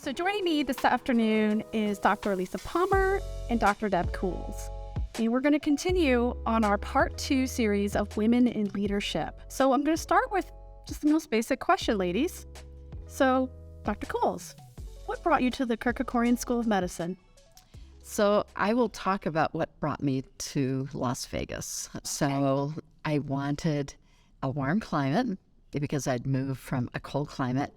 So joining me this afternoon is Dr. Lisa Palmer and Dr. Deb Cools. And we're going to continue on our part 2 series of Women in Leadership. So I'm going to start with just the most basic question, ladies. So, Dr. Cools, what brought you to the Kerkorian School of Medicine? So I will talk about what brought me to Las Vegas. So I wanted a warm climate because I'd moved from a cold climate.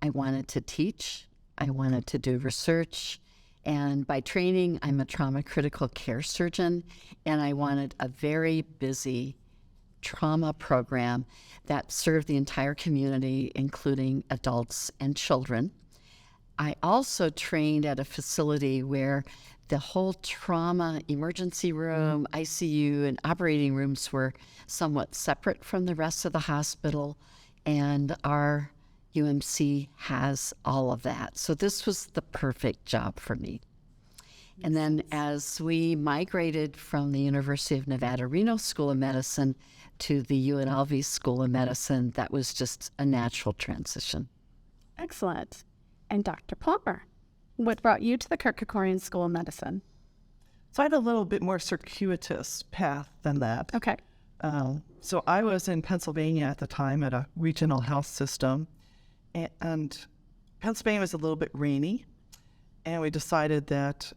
I wanted to teach. I wanted to do research. And by training, I'm a trauma critical care surgeon, and I wanted a very busy trauma program that served the entire community, including adults and children. I also trained at a facility where the whole trauma emergency room, ICU, and operating rooms were somewhat separate from the rest of the hospital, and our UMC has all of that. So this was the perfect job for me. And then as we migrated from the University of Nevada, Reno School of Medicine to the UNLV School of Medicine, that was just a natural transition. Excellent. And Dr. Palmer, what brought you to the Kerkorian School of Medicine? So I had a little bit more circuitous path than that. Okay. So I was in Pennsylvania at the time at a regional health system, and Pennsylvania was a little bit rainy, and we decided that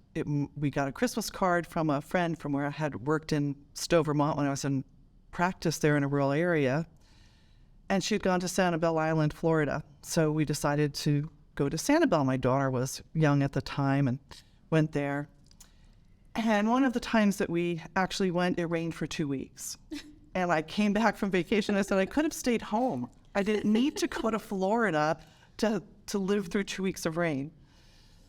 we got a Christmas card from a friend from where I had worked in Stowe, Vermont when I was in practice there in a rural area, and she'd gone to Sanibel Island, Florida. So we decided to go to Sanibel. My daughter was young at the time and went there. And one of the times that we actually went, it rained for 2 weeks. And I came back from vacation. I said, I could have stayed home. I didn't need to go to Florida to live through 2 weeks of rain.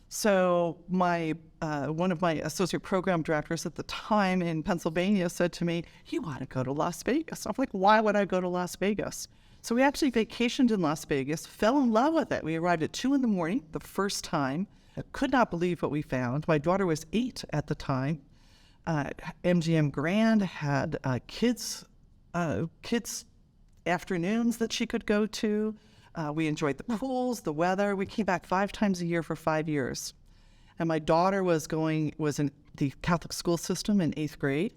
So one of my associate program directors at the time in Pennsylvania said to me, you want to go to Las Vegas. I'm like, why would I go to Las Vegas? So we actually vacationed in Las Vegas, fell in love with it. We arrived at 2 a.m. the first time. I could not believe what we found. My daughter was 8 at the time. MGM Grand had kids afternoons that she could go to. We enjoyed the pools, the weather. We came back 5 times a year for 5 years. And my daughter was in the Catholic school system in 8th grade.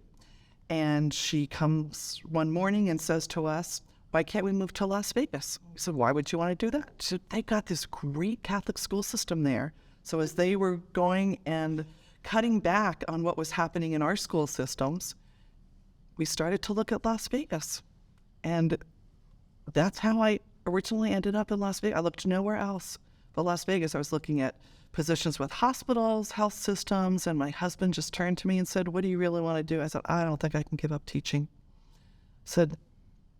And she comes one morning and says to us, why can't we move to Las Vegas? We said, why would you want to do that? She said, they got this great Catholic school system there. So as they were going and cutting back on what was happening in our school systems, we started to look at Las Vegas. And that's how I originally ended up in Las Vegas. I looked nowhere else but Las Vegas. I was looking at positions with hospitals, health systems, and my husband just turned to me and said, what do you really want to do? I said, I don't think I can give up teaching. I said,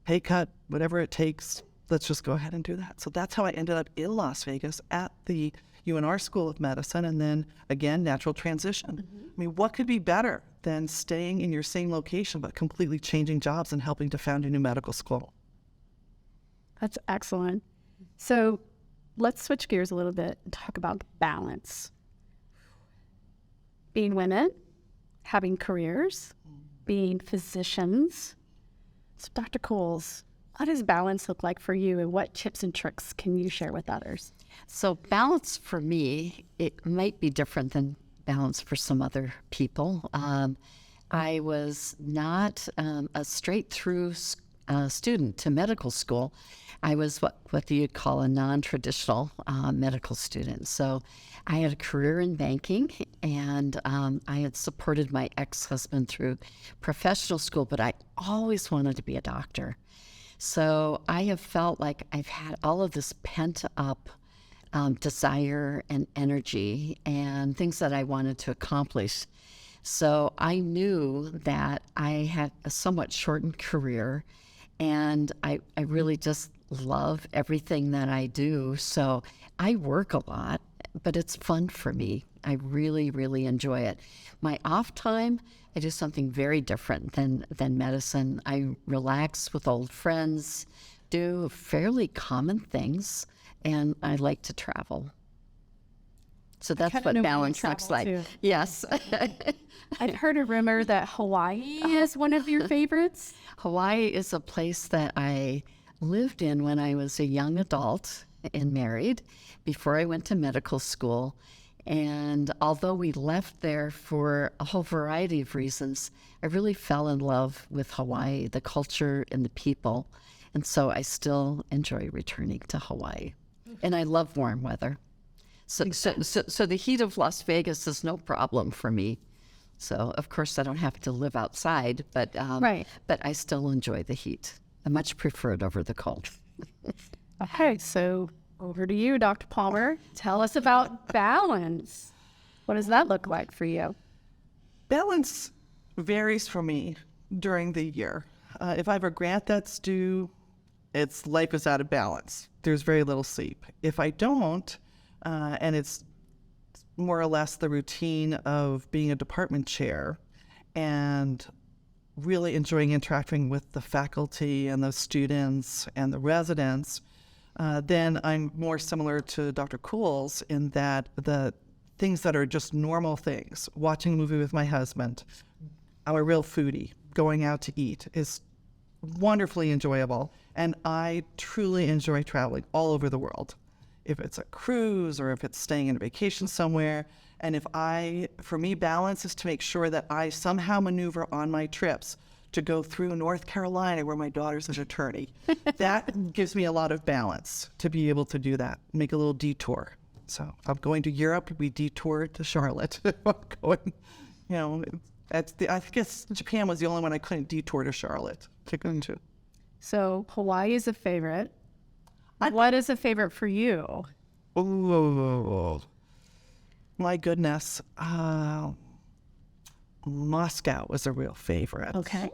pay cut, whatever it takes, let's just go ahead and do that. So that's how I ended up in Las Vegas at the UNR School of Medicine, and then, again, natural transition. Mm-hmm. I mean, what could be better than staying in your same location but completely changing jobs and helping to found a new medical school? That's excellent. So let's switch gears a little bit and talk about balance. Being women, having careers, being physicians. So Dr. Cools, what does balance look like for you, and what tips and tricks can you share with others? So balance for me, it might be different than balance for some other people. I was not a straight-through student to medical school. I was what you'd call a non-traditional medical student. So I had a career in banking, and I had supported my ex-husband through professional school, but I always wanted to be a doctor. So I have felt like I've had all of this pent-up desire and energy and things that I wanted to accomplish. So I knew that I had a somewhat shortened career, and I really just love everything that I do. So I work a lot, but it's fun for me. I really, really enjoy it. My off time, I do something very different than medicine. I relax with old friends, do fairly common things, and I like to travel. So that's what balance looks like. Too. Yes. I've heard a rumor that Hawaii is one of your favorites. Hawaii is a place that I lived in when I was a young adult, and married before I went to medical school. And although we left there for a whole variety of reasons, I really fell in love with Hawaii, the culture and the people. And so I still enjoy returning to Hawaii. And I love warm weather. So the heat of Las Vegas is no problem for me. So, of course, I don't have to live outside, but but I still enjoy the heat. I much prefer it over the cold. Okay, so over to you, Dr. Palmer. Tell us about balance. What does that look like for you? Balance varies for me during the year. If I have a grant that's due, life is out of balance. There's very little sleep. If I don't, and it's more or less the routine of being a department chair and really enjoying interacting with the faculty and the students and the residents, then I'm more similar to Dr. Cools in that the things that are just normal things, watching a movie with my husband, I'm a real foodie, going out to eat is wonderfully enjoyable. And I truly enjoy traveling all over the world. If it's a cruise or if it's staying in a vacation somewhere. And for me, balance is to make sure that I somehow maneuver on my trips to go through North Carolina where my daughter's an attorney. That gives me a lot of balance to be able to do that, make a little detour. So if I'm going to Europe, we detour to Charlotte. If I'm going, I guess Japan was the only one I couldn't detour to Charlotte to go to. So Hawaii is a favorite. What is a favorite for you? Oh, my goodness. Moscow was a real favorite. Okay.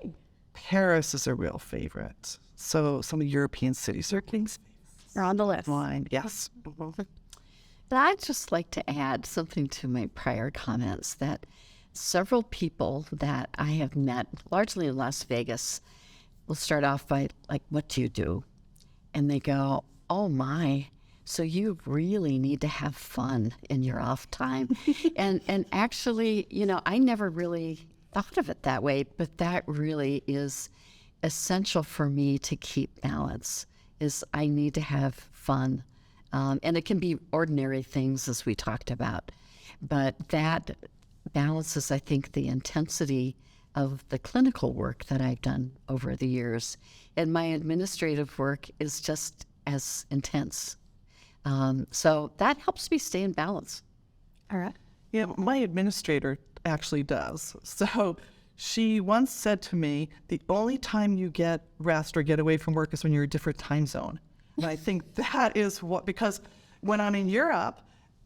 Paris is a real favorite. So some of the European cities are on the list. Mine, yes. But I'd just like to add something to my prior comments that several people that I have met, largely in Las Vegas, will start off by like, "What do you do?" And they go, "Oh my, so you really need to have fun in your off time." and actually, I never really thought of it that way, but that really is essential for me to keep balance, is I need to have fun. And it can be ordinary things, as we talked about, but that balances, I think, the intensity of the clinical work that I've done over the years. And my administrative work is just as intense. So that helps me stay in balance. All right. Yeah, my administrator actually does. So she once said to me, the only time you get rest or get away from work is when you're a different time zone. And I think that is because when I'm in Europe,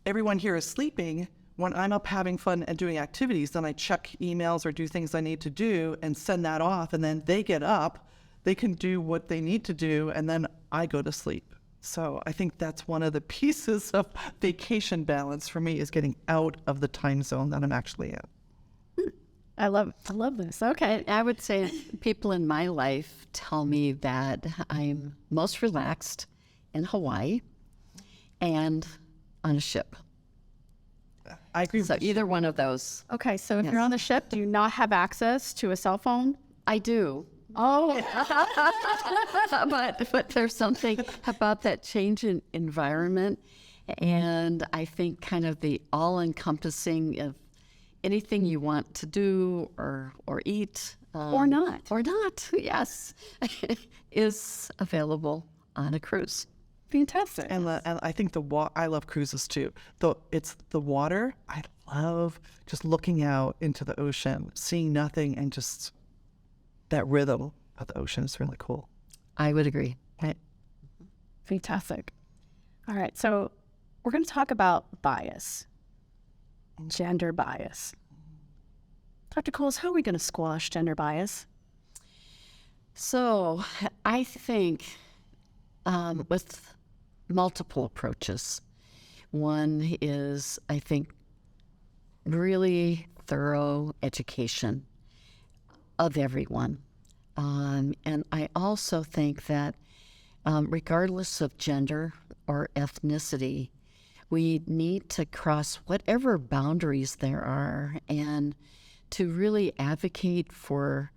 everyone here is sleeping. When I'm up having fun and doing activities, then I check emails or do things I need to do and send that off. And then they get up, they can do what they need to do, and then I go to sleep. So I think that's one of the pieces of vacation balance for me, is getting out of the time zone that I'm actually in. I love this. Okay. I would say people in my life tell me that I'm most relaxed in Hawaii and on a ship. I agree. So either one of those. Okay, so if you're on the ship, do you not have access to a cell phone? I do. Oh. but there's something about that change in environment, and I think kind of the all-encompassing of anything you want to do or eat. Or not. Yes, is available on a cruise. Fantastic. And I think I love cruises too. Though it's the water, I love just looking out into the ocean, seeing nothing, and just that rhythm of the ocean is really cool. I would agree. Right. Fantastic. All right, so we're going to talk about bias, gender bias. Dr. Cools, how are we going to squash gender bias? So I think with multiple approaches. One is, I think, really thorough education of everyone. And I also think that regardless of gender or ethnicity, we need to cross whatever boundaries there are and to really advocate for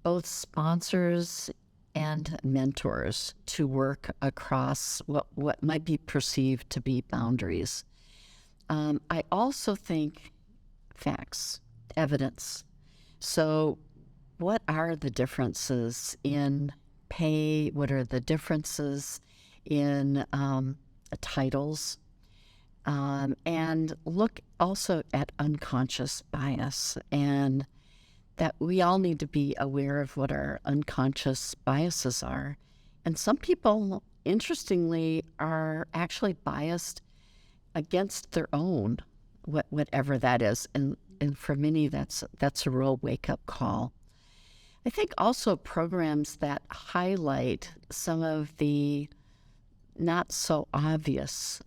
both sponsors and mentors to work across what might be perceived to be boundaries. I also think facts, evidence. So what are the differences in pay? What are the differences in titles? And look also at unconscious bias, and that we all need to be aware of what our unconscious biases are. And some people, interestingly, are actually biased against their own, whatever that is. And for many, that's a real wake-up call. I think also programs that highlight some of the not so obvious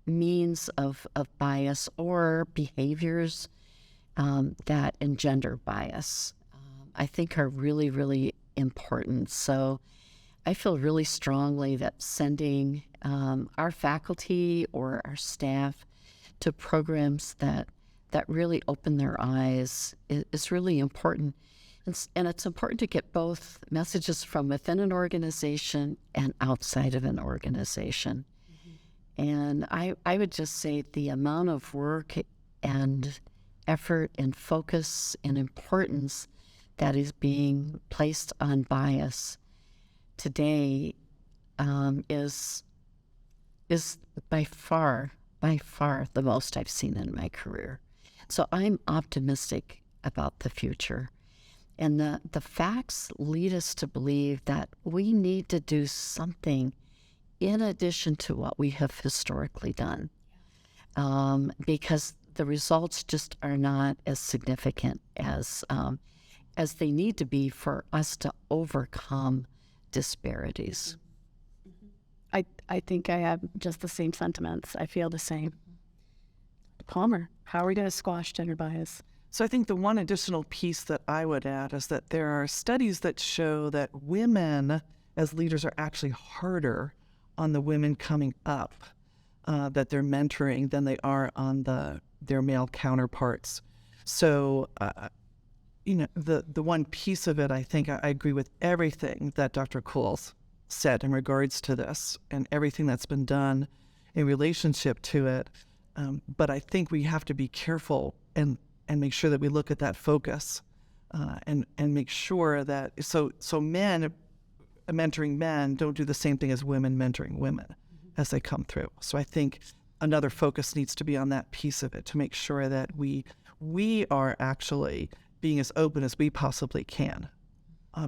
means of bias or behaviors that engender bias, I think are really, really important. So I feel really strongly that sending our faculty or our staff to programs that really open their eyes is really important. And it's important to get both messages from within an organization and outside of an organization. Mm-hmm. And I would just say the amount of work and effort and focus and importance that is being placed on bias today is by far the most I've seen in my career. So I'm optimistic about the future. And the facts lead us to believe that we need to do something in addition to what we have historically done, because the results just are not as significant as they need to be for us to overcome disparities. I think I have just the same sentiments. I feel the same. Palmer, how are we going to squash gender bias? So I think the one additional piece that I would add is that there are studies that show that women as leaders are actually harder on the women coming up that they're mentoring than they are on their male counterparts. So, the one piece of it, I think I agree with everything that Dr. Cools said in regards to this and everything that's been done in relationship to it. But I think we have to be careful and make sure that we look at that focus and make sure that so men mentoring men don't do the same thing as women mentoring women as they come through. So I think another focus needs to be on that piece of it to make sure that we are actually being as open as we possibly can,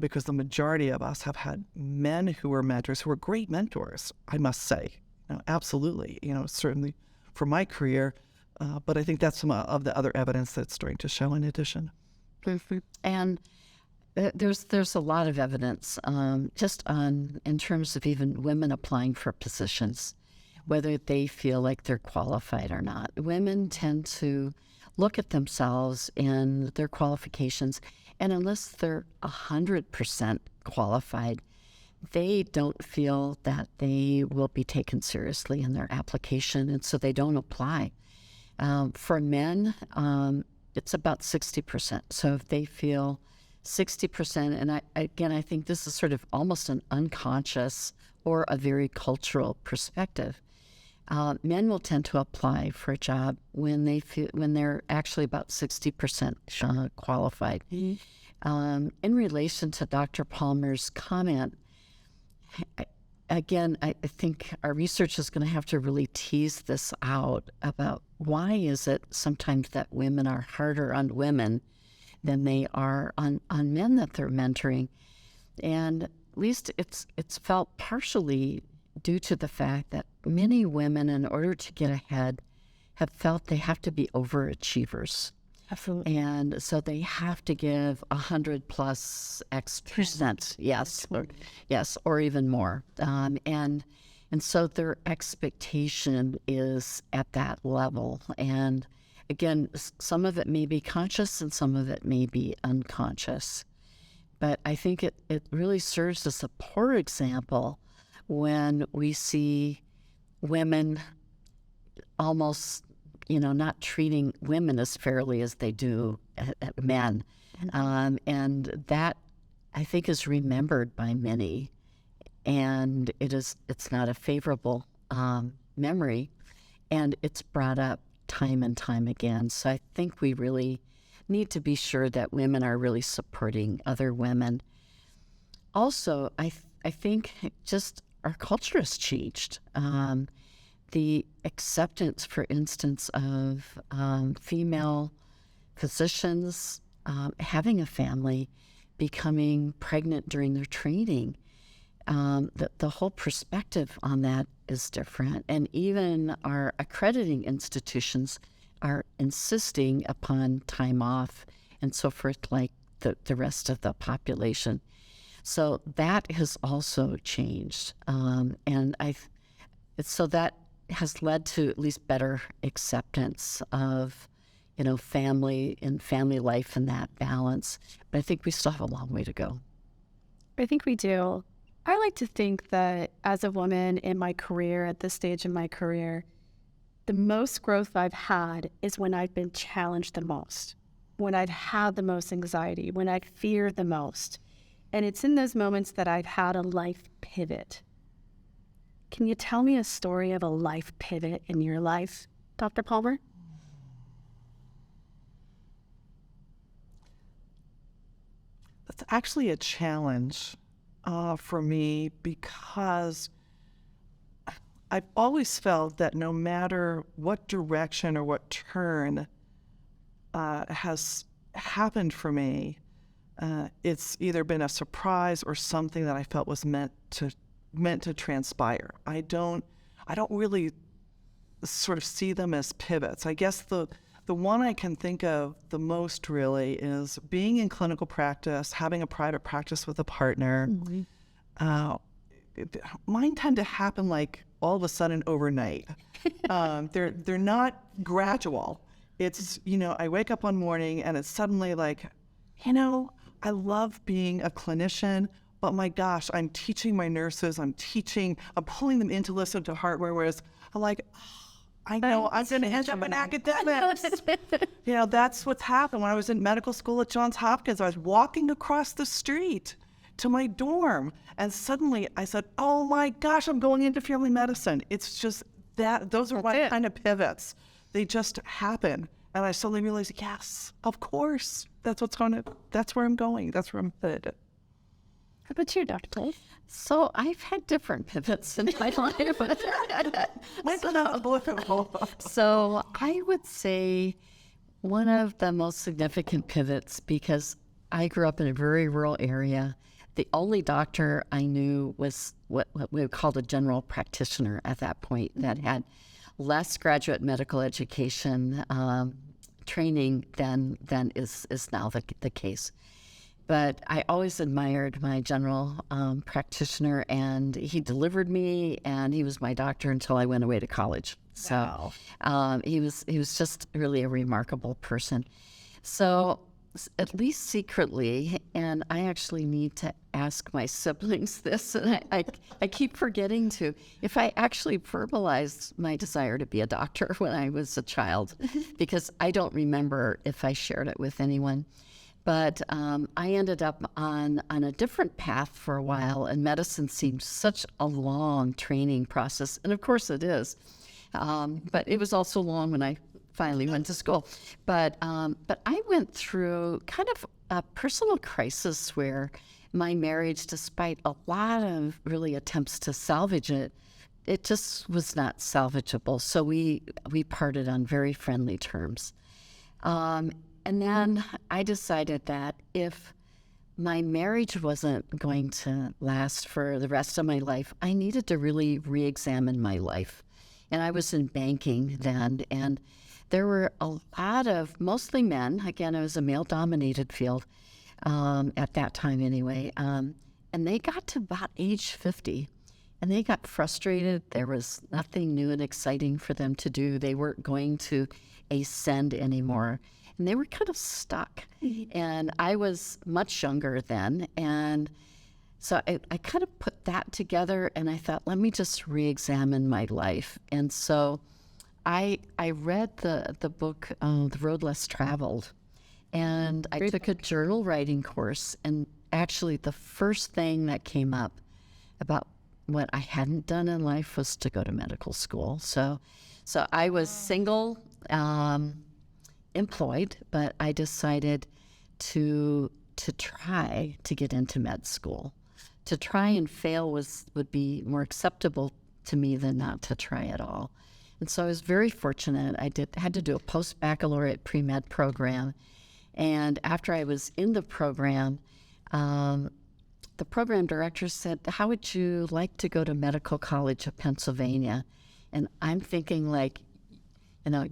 because the majority of us have had men who were mentors who were great mentors, I must say. Absolutely, certainly for my career. But I think that's some of the other evidence that's starting to show in addition. And there's a lot of evidence just in terms of even women applying for positions, whether they feel like they're qualified or not. Women tend to look at themselves and their qualifications, and unless they're 100% qualified, they don't feel that they will be taken seriously in their application, and so they don't apply. For men, it's about 60%. So if they feel 60%, and I think this is sort of almost an unconscious or a very cultural perspective. Men will tend to apply for a job when they're actually about 60% qualified. Mm-hmm. In relation to Dr. Palmer's comment, again, I think our research is going to have to really tease this out about why is it sometimes that women are harder on women than they are on men that they're mentoring. And at least it's felt partially due to the fact that many women, in order to get ahead, have felt they have to be overachievers. Absolutely. And so they have to give 100+ X%, yes, or even more. And so their expectation is at that level. And again, some of it may be conscious and some of it may be unconscious. But I think it really serves as a poor example when we see women almost not treating women as fairly as they do men. And that I think is remembered by many, and it's not a favorable memory, and it's brought up time and time again. So I think we really need to be sure that women are really supporting other women. Also, I think just our culture has changed. The acceptance, for instance, of female physicians having a family, becoming pregnant during their training, the whole perspective on that is different. And even our accrediting institutions are insisting upon time off and so forth, like the rest of the population. So that has also changed. So that has led to at least better acceptance of, family and family life and that balance. But I think we still have a long way to go. I think we do. I like to think that as a woman in my career, at this stage in my career, the most growth I've had is when I've been challenged the most, when I've had the most anxiety, when I've feared the most. And it's in those moments that I've had a life pivot. Can you tell me a story of a life pivot in your life, Dr. Palmer? That's actually a challenge for me, because I've always felt that no matter what direction or what turn has happened for me, it's either been a surprise or something that I felt was meant to transpire. I don't really sort of see them as pivots. I guess the one I can think of the most really is being in clinical practice, having a private practice with a partner. Mine tend to happen like all of a sudden overnight. They're not gradual. It's, I wake up one morning and it's suddenly like, I love being a clinician, but my gosh, I'm teaching my nurses, I'm pulling them in to listen to hardware, whereas I'm like, I know I'm going to end up in academics. That's what's happened. When I was in medical school at Johns Hopkins, I was walking across the street to my dorm, and suddenly I said, oh my gosh, I'm going into family medicine. It's just that, those are my kind of pivots. They just happen. And I suddenly realized, yes, of course, that's where I'm going. That's where I'm headed. How about you, Dr. Clay? So I've had different pivots in my life. So I would say one of the most significant pivots, because I grew up in a very rural area. The only doctor I knew was what we called a general practitioner at that point, that had less graduate medical education training than is now the case. But I always admired my general practitioner, and he delivered me, and he was my doctor until I went away to college. So he was just really a remarkable person. So at least secretly, and I actually need to ask my siblings this, and I keep forgetting to, if I actually verbalized my desire to be a doctor when I was a child, because I don't remember if I shared it with anyone. But I ended up on a different path for a while, and medicine seemed such a long training process. And of course it is. But it was also long when I finally went to school. But I went through kind of a personal crisis where my marriage, despite a lot of really attempts to salvage it, it just was not salvageable. So we parted on very friendly terms. And then I decided that if my marriage wasn't going to last for the rest of my life, I needed to really re-examine my life. And I was in banking then, and there were a lot of, mostly men, again, it was a male-dominated field at that time anyway, and they got to about age 50, and they got frustrated. There was nothing new and exciting for them to do. They weren't going to ascend anymore. And they were kind of stuck. And I was much younger then. And so I kind of put that together, and I thought, let me just re-examine my life. And so I read the book, The Road Less Traveled. And I took a journal writing course. And actually the first thing that came up about what I hadn't done in life was to go to medical school. So I was single, employed, but I decided to try to get into med school. To try and fail would be more acceptable to me than not to try at all. And so I was very fortunate. I had to do a post-baccalaureate pre-med program. And after I was in the program, the program director said, "How would you like to go to Medical College of Pennsylvania?" And I'm thinking, like,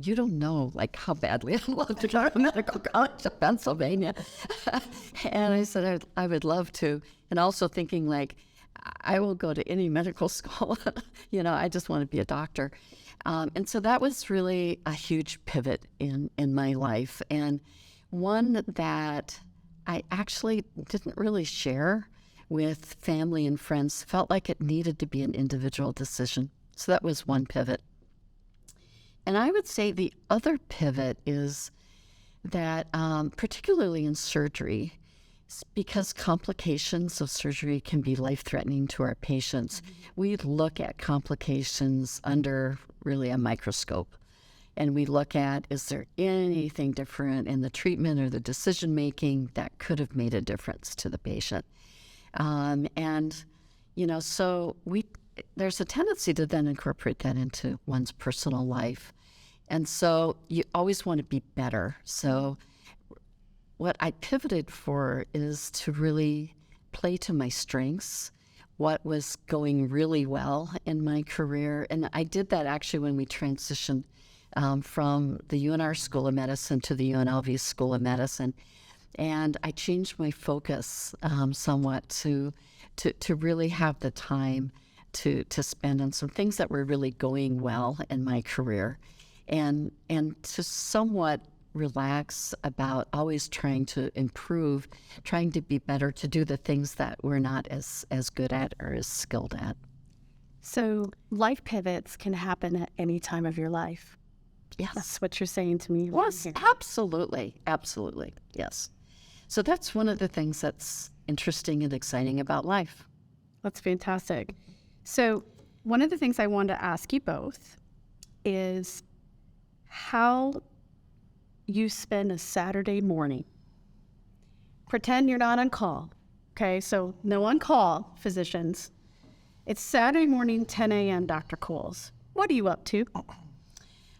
you don't know, like, how badly I'd love to go to Medical College of Pennsylvania. And I said, I would love to. And also thinking, like, I will go to any medical school. I just want to be a doctor. And so that was really a huge pivot in my life, and one that I actually didn't really share with family and friends. Felt like it needed to be an individual decision. So that was one pivot. And I would say the other pivot is that, particularly in surgery, because complications of surgery can be life-threatening to our patients, we look at complications under really a microscope. And we look at, is there anything different in the treatment or the decision-making that could have made a difference to the patient? So there's a tendency to then incorporate that into one's personal life. And so you always want to be better. So what I pivoted for is to really play to my strengths, what was going really well in my career. And I did that actually when we transitioned from the UNR School of Medicine to the UNLV School of Medicine. And I changed my focus somewhat to really have the time to spend on some things that were really going well in my career, and to somewhat relax about always trying to improve, trying to be better, to do the things that we're not as good at or as skilled at. So life pivots can happen at any time of your life. Yes. That's what you're saying to me. Yes, absolutely. Absolutely. Yes. So that's one of the things that's interesting and exciting about life. That's fantastic. So one of the things I wanted to ask you both is how you spend a Saturday morning. Pretend you're not on call. Okay, so no on call, physicians. It's Saturday morning, 10 a.m., Dr. Cools. What are you up to?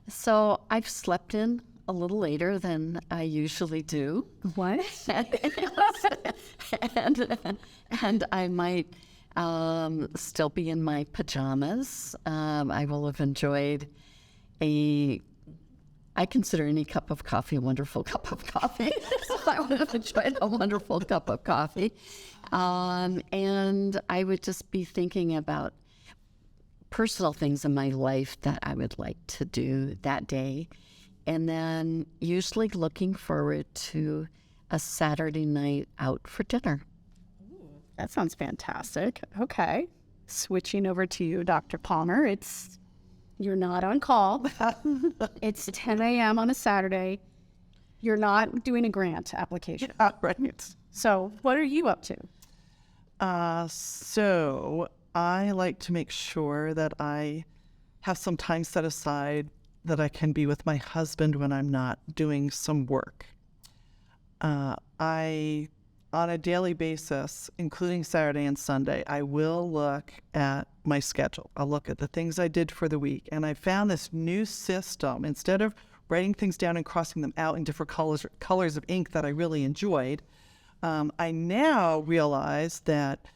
So I've slept in a little later than I usually do. What? and I might still be in my pajamas. I will have enjoyed I consider any cup of coffee a wonderful cup of coffee. So I would have enjoyed a wonderful cup of coffee. And I would just be thinking about personal things in my life that I would like to do that day. And then usually looking forward to a Saturday night out for dinner. That sounds fantastic. Okay. Switching over to you, Dr. Palmer. You're not on call. It's 10 a.m. on a Saturday. You're not doing a grant application. Yeah, right. So what are you up to? So I like to make sure that I have some time set aside that I can be with my husband when I'm not doing some work. On a daily basis, including Saturday and Sunday, I will look at my schedule. I'll look at the things I did for the week. And I found this new system. Instead of writing things down and crossing them out in different colors of ink that I really enjoyed, I now realize that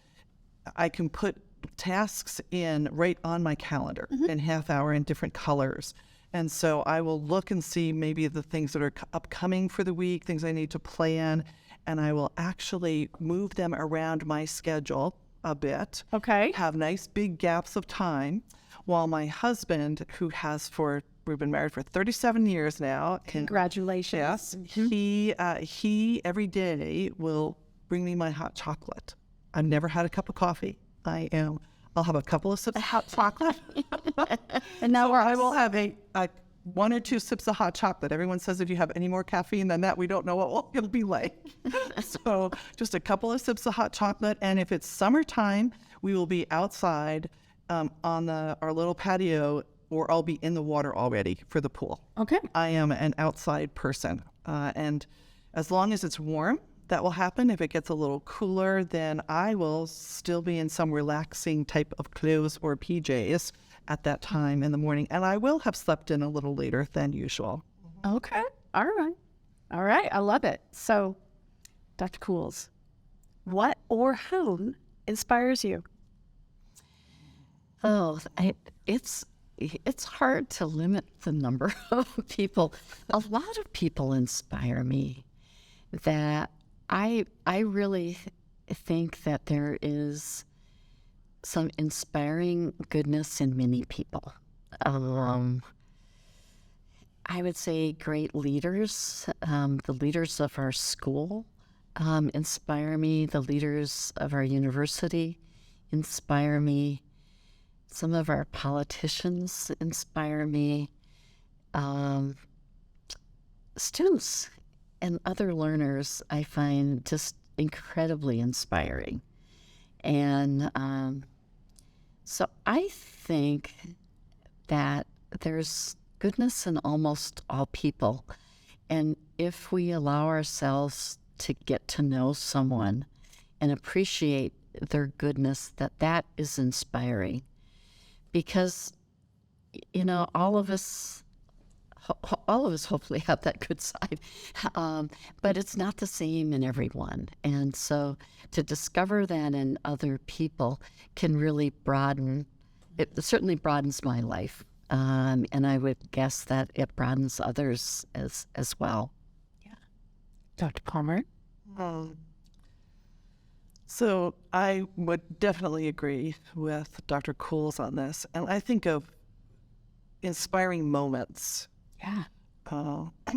I can put tasks in right on my calendar in half hour in different colors. And so I will look and see maybe the things that are upcoming for the week, things I need to plan, and I will actually move them around my schedule a bit. Okay. Have nice big gaps of time, while my husband, we've been married for 37 years now. Congratulations. Yes. He every day will bring me my hot chocolate. I've never had a cup of coffee. I'll have a couple of sips of hot chocolate. And now I will have a 1 or 2 sips of hot chocolate. Everyone says if you have any more caffeine than that, we don't know what it'll be like. So just a couple of sips of hot chocolate. And if it's summertime, we will be outside on our little patio, or I'll be in the water already for the pool. Okay. I am an outside person. And as long as it's warm, that will happen. If it gets a little cooler, then I will still be in some relaxing type of clothes or PJs at that time in the morning. And I will have slept in a little later than usual. Okay. All right. All right. I love it. So, Dr. Cools, what or whom inspires you? Oh, it's hard to limit the number of people. A lot of people inspire me. That I really think that there is some inspiring goodness in many people. I would say great leaders, the leaders of our school inspire me. The leaders of our university inspire me. Some of our politicians inspire me. Students and other learners I find just incredibly inspiring. And so I think that there's goodness in almost all people. And if we allow ourselves to get to know someone and appreciate their goodness, that is inspiring. Because, all of us hopefully have that good side, but it's not the same in everyone. And so to discover that in other people can really it certainly broadens my life. And I would guess that it broadens others as well. Yeah. Dr. Palmer? So I would definitely agree with Dr. Cools on this. And I think of inspiring moments. Yeah.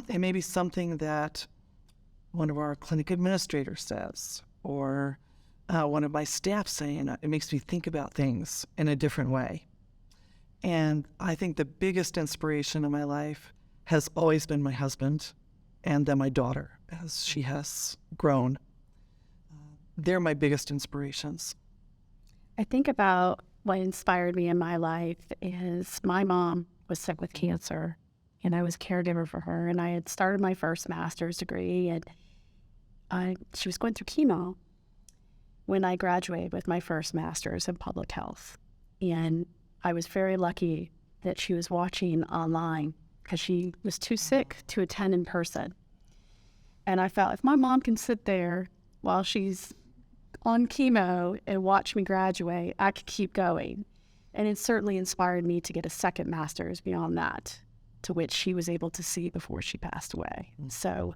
It may be something that one of our clinic administrators says, or one of my staff saying. It makes me think about things in a different way. And I think the biggest inspiration in my life has always been my husband and then my daughter as she has grown. They're my biggest inspirations. I think about what inspired me in my life is my mom was sick with cancer, and I was a caregiver for her, and I had started my first master's degree, and she was going through chemo when I graduated with my first master's in public health. And I was very lucky that she was watching online because she was too sick to attend in person. And I felt if my mom can sit there while she's on chemo and watch me graduate, I could keep going. And it certainly inspired me to get a second master's beyond that, to which she was able to see before she passed away. So,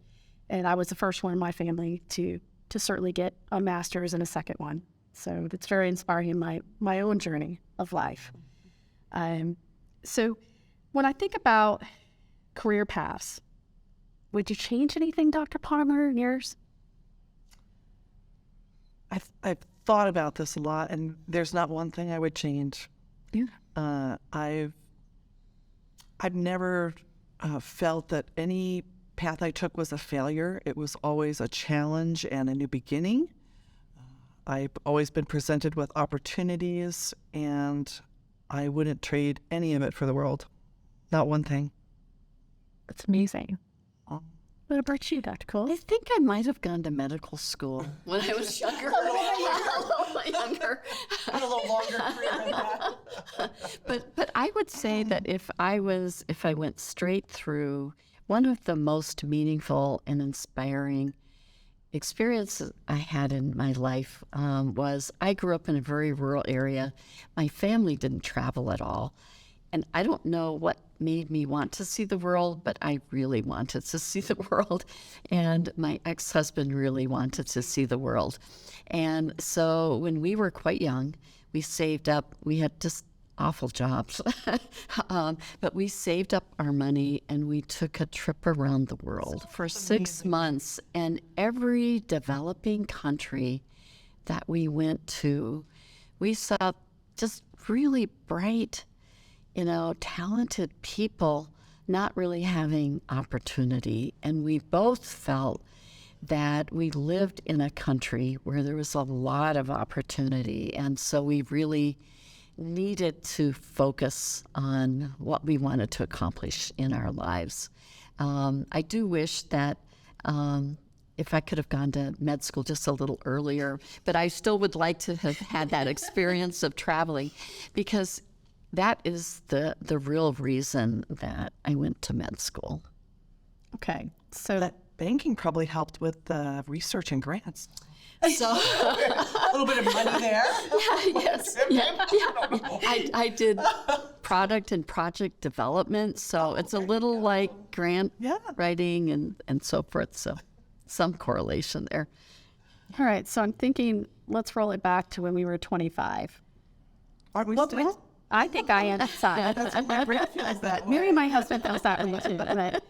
and I was the first one in my family to certainly get a master's and a second one. So it's very inspiring in my own journey of life. So when I think about career paths, would you change anything, Dr. Palmer, in yours? I've thought about this a lot, and there's not one thing I would change. Yeah. I've never felt that any path I took was a failure. It was always a challenge and a new beginning. I've always been presented with opportunities, and I wouldn't trade any of it for the world. Not one thing. That's amazing. What about you, Dr. Cole? I think I might have gone to medical school when I was younger. A little younger. A little longer career than that. But I would say that if I went straight through, one of the most meaningful and inspiring experiences I had in my life was I grew up in a very rural area. My family didn't travel at all. And I don't know what made me want to see the world, but I really wanted to see the world. And my ex-husband really wanted to see the world. And so when we were quite young, we saved up. We had just awful jobs. But we saved up our money and we took a trip around the world for 6 months. And every developing country that we went to, we saw just really bright, talented people not really having opportunity. And we both felt that we lived in a country where there was a lot of opportunity. And so we really needed to focus on what we wanted to accomplish in our lives. I do wish that if I could have gone to med school just a little earlier, but I still would like to have had that experience of traveling, because that is the real reason that I went to med school. Okay. So That banking probably helped with research and grants. So A little bit of money there. yes, I did product and project development, so it's a little like grant writing and so forth. So some correlation there. all right. So I'm thinking, let's roll it back to when we were 25. Aren't we still? I think I am inside. Maybe my husband feels that way too. But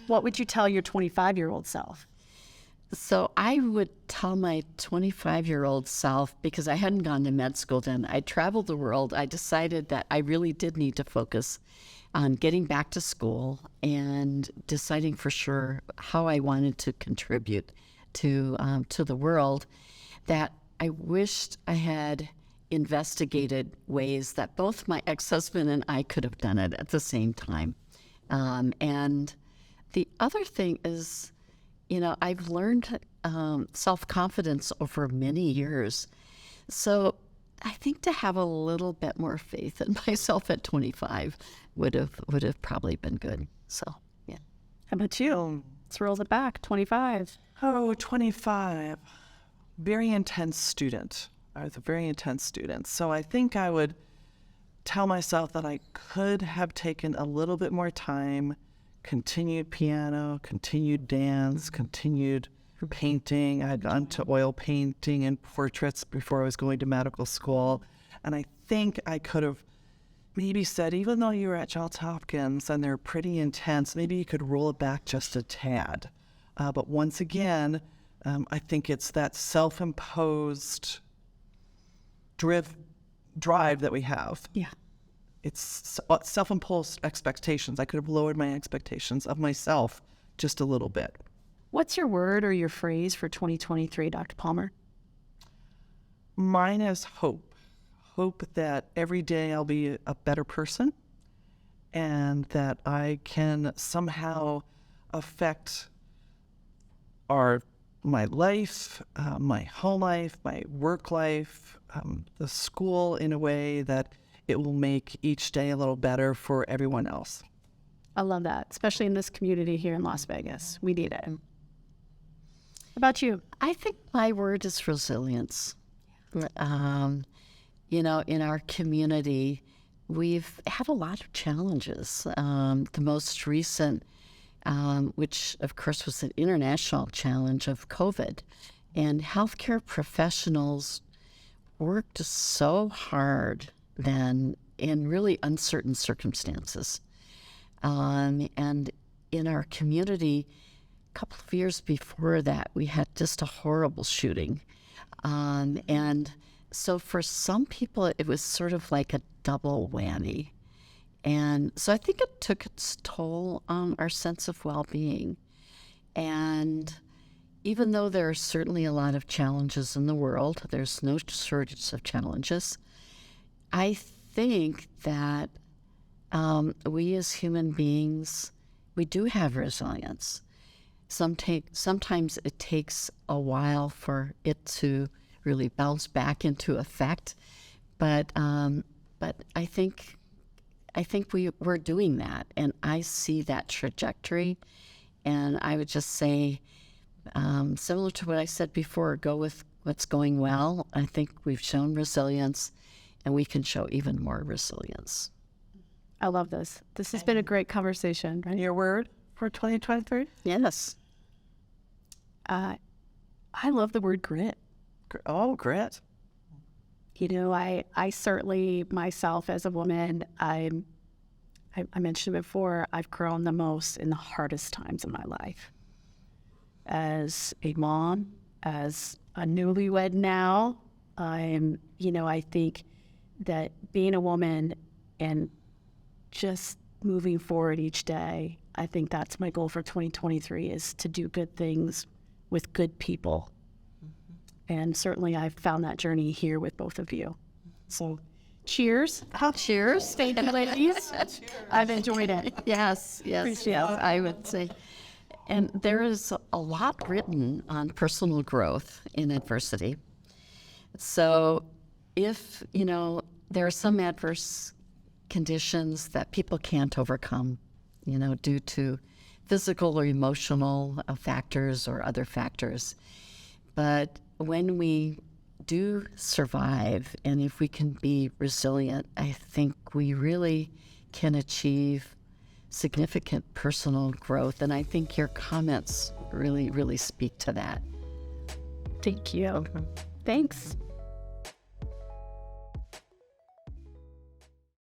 what would you tell your 25-year-old self? So I would tell my 25-year-old self, because I hadn't gone to med school then, I traveled the world. I decided that I really did need to focus on getting back to school and deciding for sure how I wanted to contribute to the world, that I wished I had investigated ways that both my ex-husband and I could have done it at the same time. And the other thing is, I've learned self-confidence over many years. So I think to have a little bit more faith in myself at 25 would have probably been good. So, yeah. How about you? Let's roll it back. 25. Oh, 25. Very intense student. I was a very intense student. So I think I would tell myself that I could have taken a little bit more time, continued piano, continued dance, continued painting. I had gone to oil painting and portraits before I was going to medical school. And I think I could have maybe said, even though you were at Johns Hopkins and they're pretty intense, maybe you could roll it back just a tad. But once again, I think it's that self-imposed drive that we have. Yeah. It's self-imposed expectations. I could have lowered my expectations of myself just a little bit. What's your word or your phrase for 2023, Dr. Palmer? Mine is hope. Hope that every day I'll be a better person and that I can somehow affect my life, my home life, my work life, the school in a way that it will make each day a little better for everyone else. I love that, especially in this community here in Las Vegas. We need it. How about you? I think my word is resilience. In our community, we've had a lot of challenges. The most recent, which of course was an international challenge of COVID, and healthcare professionals worked so hard then in really uncertain circumstances. And in our community, a couple of years before that, we had just a horrible shooting. And so for some people, it was sort of like a double whammy. And so I think it took its toll on our sense of well-being. And even though there are certainly a lot of challenges in the world, there's no shortage of challenges, I think that we as human beings, we do have resilience. Sometimes it takes a while for it to really bounce back into effect, but I think we're doing that, and I see that trajectory. And I would just say, similar to what I said before, go with what's going well. I think we've shown resilience, and we can show even more resilience. I love this. This has been a great conversation. Right? Your word for 2023? Yes. I love the word grit. Oh, grit. I certainly, myself as a woman, I mentioned before, I've grown the most in the hardest times in my life. As a mom, as a newlywed now, I think that being a woman and just moving forward each day. I think that's my goal for 2023, is to do good things with good people. And certainly I've found that journey here with both of you. So cheers. Cheers. Thank you, ladies. I've enjoyed it. Yes, Appreciate it. I would say. And there is a lot written on personal growth in adversity. So if, there are some adverse conditions that people can't overcome, due to physical or emotional factors or other factors. But when we do survive, and if we can be resilient, I think we really can achieve significant personal growth. And I think your comments really, really speak to that. Thank you. Thanks.